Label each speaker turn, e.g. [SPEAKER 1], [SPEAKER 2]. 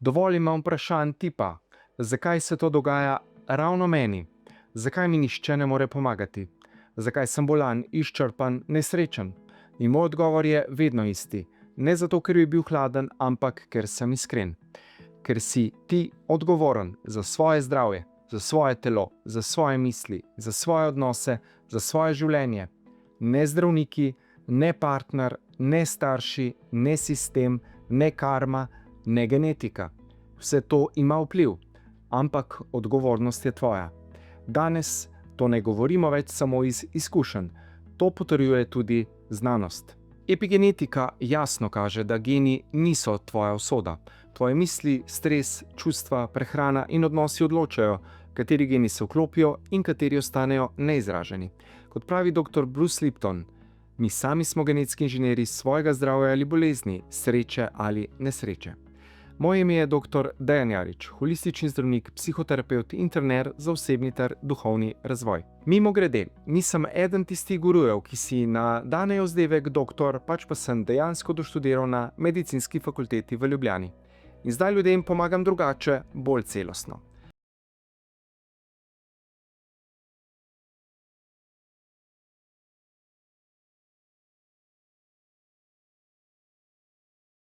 [SPEAKER 1] Dovolj imam vprašanj tipa: zakaj se to dogaja ravno meni? Zakaj mi nihče ne more pomagati? Zakaj sem bolan, izčrpan, nesrečen? In moj odgovor je vedno isti. Ne zato, ker bi bil hladen, ampak ker sem iskren. Ker si ti odgovoren za svoje zdravje, za svoje telo, za svoje misli, za svoje odnose, za svoje življenje. Ne zdravniki, ne partner, ne starši, ne sistem, ne karma, ne genetika. Vse to ima vpliv, ampak odgovornost je tvoja. Danes to ne govorimo več samo iz izkušenj, to potrjuje tudi znanost. Epigenetika jasno kaže, da geni niso tvoja usoda. Tvoje misli, stres, čustva, prehrana in odnosi odločajo, kateri geni se vklopijo in kateri ostanejo neizraženi. Kot pravi dr. Bruce Lipton, mi sami smo genetski inženirji svojega zdravja ali bolezni, sreče ali nesreče. Moje ime je dr. Dejan Jarič, holistični zdravnik, psihoterapevt in trener za osebni ter duhovni razvoj. Mimogrede, nisem eden tistih gurujev, ki si nadanejo vzdevek doktor, pač pa sem dejansko doštudiral na medicinski fakulteti v Ljubljani. In zdaj ljudem pomagam drugače, bolj celostno.